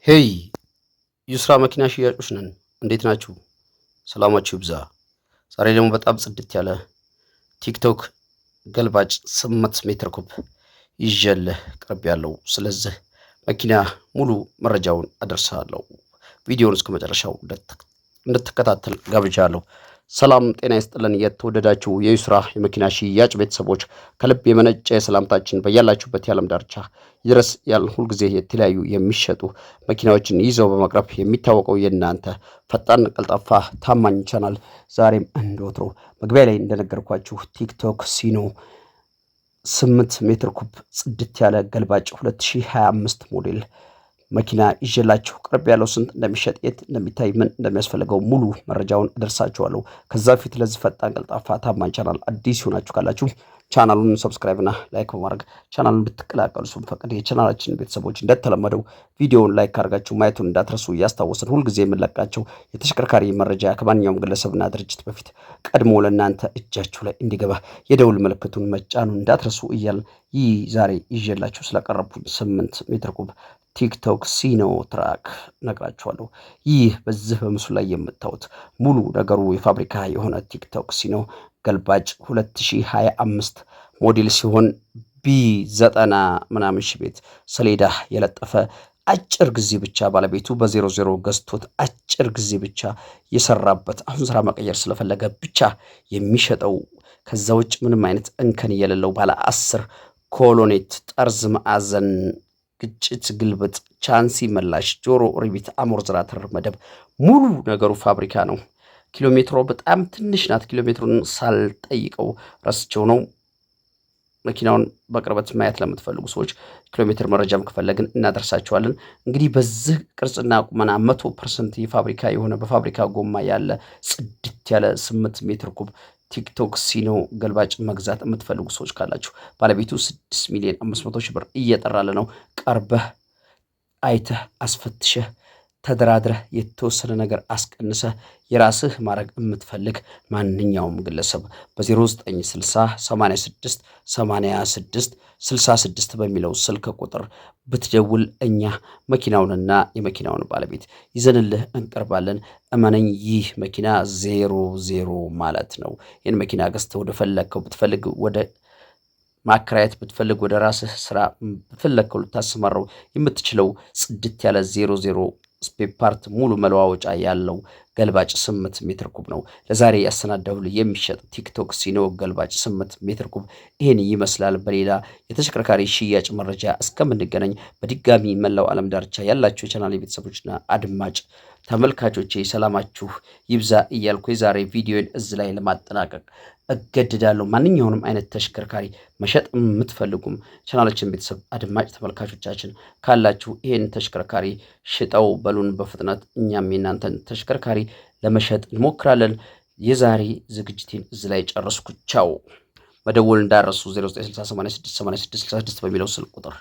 ሄይ የስራ መኪና ሽያጮች ነን። እንዴት ናችሁ? ሰላማችሁ ይብዛ። ዛሬ ደግሞ በጣም ጽድት ያለ ቲክቶክ ገልባጭ 8 ሜትር ኩብ ይዤልህ ቀርብ ያለው። ስለዚህ መኪና ሙሉ መረጃውን አደርሳለሁ። ቪዲዮውን እስከ መጨረሻው እንድትከታተል ጋብዣለሁ። ሰላም ጤና ይስጥልን። የተወደዳችሁ የዩስራ የመኪና ሽያጭ ቤተሰቦች ከልብ የመነጨ ሰላምታችን በያላችሁበት የዓለም ዳርቻ ይድረስ ያልን። ሁልጊዜ የተለያዩ የሚሸጡ መኪናዎችን ይዘው በማቅረብ የሚታወቀው የእናንተ ፈጣን፣ ቀልጣፋ፣ ታማኝ ቻናል ዛሬም እንደወትሮ መግቢያ ላይ እንደነገርኳችሁ ቲክቶክ ሲኖ 8 ሜትር ኩብ ጽድት ያለ ገልባጭ 2025 ሞዴል መኪና ይዤላችሁ ቅርብ ያለው። ስንት እንደሚሸጥ፣ የት እንደሚታይ፣ ምን እንደሚያስፈልገው ሙሉ መረጃውን አደርሳችኋለሁ። ከዛ በፊት ለዚህ ፈጣን፣ ቀልጣፋ፣ ታማኝ ቻናል አዲስ ይሆናችሁ ካላችሁ ቻናሉን ሰብስክራይብ እና ላይክ በማድረግ ቻናሉን እንድትቀላቀሉ ስንፈቅድ የቻናላችን ቤተሰቦች እንደተለመደው ቪዲዮውን ላይክ አድርጋችሁ ማየቱን እንዳትረሱ እያስታወስን ሁልጊዜ የምንለቃቸው የተሽከርካሪ መረጃ ከማንኛውም ግለሰብና ድርጅት በፊት ቀድሞ ለእናንተ እጃችሁ ላይ እንዲገባ የደውል ምልክቱን መጫኑን እንዳትረሱ እያልን ይህ ዛሬ ይዤላችሁ ስለቀረብኩኝ 8 ሜትር ኩብ ቲክቶክ ሲኖ ትራክ ነግራችኋለሁ። ይህ በዚህ በምስሉ ላይ የምታዩት ሙሉ ነገሩ የፋብሪካ የሆነ ቲክቶክ ሲኖ ገልባጭ 2025 ሞዴል ሲሆን ቢ90 ምናምን ሺህ ቤት ሰሌዳ የለጠፈ አጭር ጊዜ ብቻ ባለቤቱ በ00 ገዝቶት አጭር ጊዜ ብቻ የሰራበት አሁን ስራ መቀየር ስለፈለገ ብቻ የሚሸጠው ከዛ ውጭ ምንም አይነት እንከን የሌለው ባለ 10 ኮሎኔት ጠርዝ ማዕዘን ግጭት ግልብጥ ቻንሲ መላሽ ጆሮ ሪቢት አሞርዝራተር መደብ ሙሉ ነገሩ ፋብሪካ ነው። ኪሎ ሜትሮ በጣም ትንሽ ናት። ኪሎ ሜትሩን ሳልጠይቀው ረስቸው ነው። መኪናውን በቅርበት ማየት ለምትፈልጉ ሰዎች ኪሎ ሜትር መረጃም ከፈለግን እናደርሳቸዋለን። እንግዲህ በዚህ ቅርጽና ቁመና 100% የፋብሪካ የሆነ በፋብሪካ ጎማ ያለ ጽድት ያለ 8 ሜትር ኩብ ቲክቶክ ሲኖ ገልባጭ መግዛት የምትፈልጉ ሰዎች ካላችሁ ባለቤቱ 6,500,000 ብር እየጠራለ ነው። ቀርበህ አይተህ አስፈትሸህ ተደራድረህ የተወሰነ ነገር አስቀንሰህ የራስህ ማድረግ የምትፈልግ ማንኛውም ግለሰብ በ0960 86 86 66 በሚለው ስልክ ቁጥር ብትደውል እኛ መኪናውንና የመኪናውን ባለቤት ይዘንልህ እንቀርባለን። እመነኝ፣ ይህ መኪና 00 ማለት ነው። ይህን መኪና ገዝተህ ወደ ፈለግከው ብትፈልግ ወደ ማከራየት ብትፈልግ ወደ ራስህ ስራ ብትፈልግ ልታሰማራው የምትችለው ጽድት ያለ 00 ስፔር ፓርት ሙሉ መለዋወጫ ያለው ገልባጭ 8 ሜትር ኩብ ነው። ለዛሬ ያሰናዳሁልህ የሚሸጥ ቲክቶክ ሲኖ ገልባጭ 8 ሜትር ኩብ ይህን ይመስላል። በሌላ የተሽከርካሪ ሽያጭ መረጃ እስከምንገናኝ በድጋሚ መላው ዓለም ዳርቻ ያላችሁ የቻናል ቤተሰቦችና አድማጭ ተመልካቾቼ ሰላማችሁ ይብዛ እያልኩ የዛሬ ቪዲዮን እዚህ ላይ ለማጠናቀቅ እገድዳለሁ። ማንኛውንም አይነት ተሽከርካሪ መሸጥ የምትፈልጉም ቻናላችን ቤተሰብ አድማጭ ተመልካቾቻችን ካላችሁ ይህን ተሽከርካሪ ሽጠው በሉን በፍጥነት እኛም የናንተን ተሽከርካሪ ለመሸጥ እንሞክራለን። የዛሬ ዝግጅቴን እዚህ ላይ ጨረስኩ። ቻው። መደወል እንዳረሱ 0960 86 86 66 በሚለው ስልክ ቁጥር